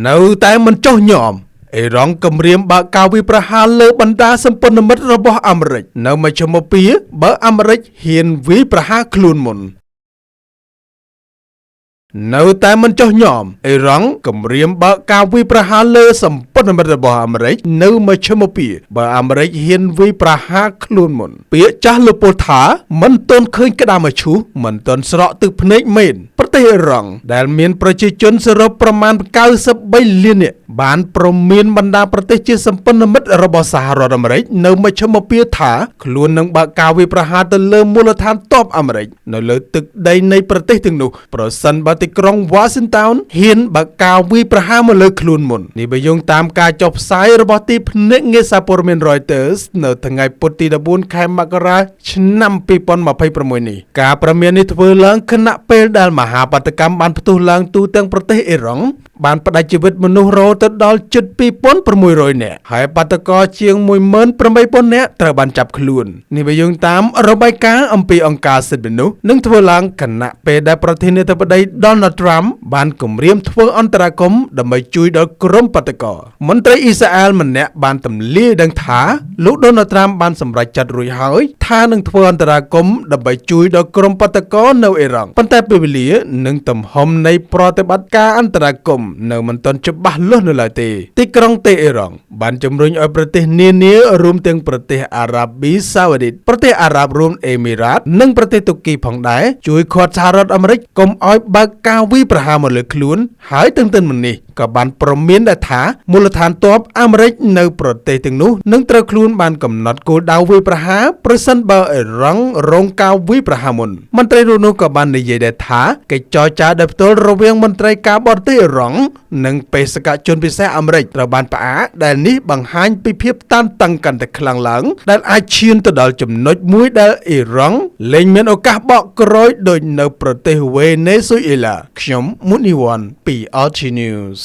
នៅតែមិនចុះញោមអេរ៉ង់គម្រាមបើកការវិប្រហារលើបណ្ដាសម្ព័ន្ធមិត្តរបស់អាមេរិកនៅមជ្ឈមបូព៌ាបើអាមេរិកហ៊ានវាយប្រហារខ្លួនមុននៅតែមិនចុះញោមអេរ៉ង់គម្រាមបើកការវាយប្រហារលើសម្ព័ន្ធមិត្តរបស់អាមេរិកនៅមជ្ឈមបូព៌ាបើអាមេរិកហ៊ានវាយប្រហារខ្លួនមុនពាក្យចាស់លោកពលថាមិនទាន់ឃើញក្តារមឈូសមិនទាន់ស្រក់ទឹកភ្នែកមែនប្រទេសអេរ៉ង់ដែលមានប្រជាជនសរុបប្រមាណ93លាននាក់បានព្រមានបណ្ដាប្រទេសជាសម្ព័ន្ធមិត្តរបស់សហរដ្ឋអាមេរិកនៅមជ្ឈមបូព៌ាថាខ្លួននឹងបើកការវាយប្រហារទៅលើមូលដ្ឋានទ័ពអាមេរិកនៅលើទឹកដីនៃប្រទេសទាំងនោះប្រសិនបើទីក្រុង Washington ហ៊ានបើកការវាយប្រហារមកលើខ្លួនមុននេះបើយោងតាមការចុះផ្សាយរបស់ទីភ្នាក់ងារសារព័ត៌មាន Reuters នៅថ្ងៃពុធទី14ខែមករាឆ្នាំ2026នេះការព្រមាននេះធ្វើឡើងខណៈពេលដែលមហាបាតុកម្មបានផ្ទុះឡើងទូទាំងប្រទេសអេរ៉ង់បានផ្ដាច់ជីវិតមនុស្សរហូតទៅដល់ជិត2600នាក់ហើយបាតុករជាង18000នាក់ត្រូវបានចាប់ខ្លួននេះបើយោងតាមរបាយការណ៍អំពីអង្គការសិទ្ធិមនុស្សនឹងធ្វើឡើងខណៈពេលដែលប្រធានាធិបតី Donald Trump បានគម្រាមធ្វើអន្តរាគមន៍ដើម្បីជួយដល់ក្រុមបាតុករមន្ត្រីអ៊ីស្រាអែលម្នាក់បានទម្លាយដឹងថាលោក Donald Trump បានសម្រេចចាត់រួចហើយថានឹងធ្វើអន្តរាគមន៍ដើម្បីជួយដល់ក្រុមបាតុករនៅអេរ៉ង់ប៉ុន្តែពេលវេលានិងទំហំនៃប្រតិបត្តិការអន្តរាគមន៍នៅមិនទាន់ច្បាស់លាស់នៅឡើយទេទីក្រុងតេហេរ៉ង់បានជំរុញឲ្យប្រទេសនានារួមទាំងប្រទេសអារ៉ាប៊ីសាអូឌីតប្រទេសអារ៉ាប់រួមអេមីរ៉ាតនិងប្រទេសតុរគីផងដែរជួយឃាត់សហរដ្ឋអាមេរិកកុំឲ្យបើកការវាយប្រហារមកលើខ្លួនហើយទន្ទឹមនឹងនេះក៏បានព្រមានដែរថាមូលដ្ឋានទ័ពអាមេរិកនៅប្រទេសទាំងនោះនឹងត្រូវខ្លួនបានកំណត់គោលដៅវាយប្រហារប្រសិនបើអេរ៉ង់រងការវាយប្រហារមុនមន្ត្រីនោះក៏បាននិយាយដែរថាកិច្ចចរចាដោយផ្ទាល់រវាងមន្ត្រីការបរទេសអេរ៉ង់និងបេសកជនពិសេសអាមេរិកត្រូវបានផ្អាកដែលនេះបង្ហាញពីភាពតានតឹងកាន់តែខ្លាំងឡើងដែលអាចឈានទៅដល់ចំណុចមួយដែលអេរ៉ង់លែងមានឱកាសបកក្រោយដោយនៅប្រទេសវេណេស៊ុយអេឡាខ្ញុំមុនីវ៉ាន់ពី RT News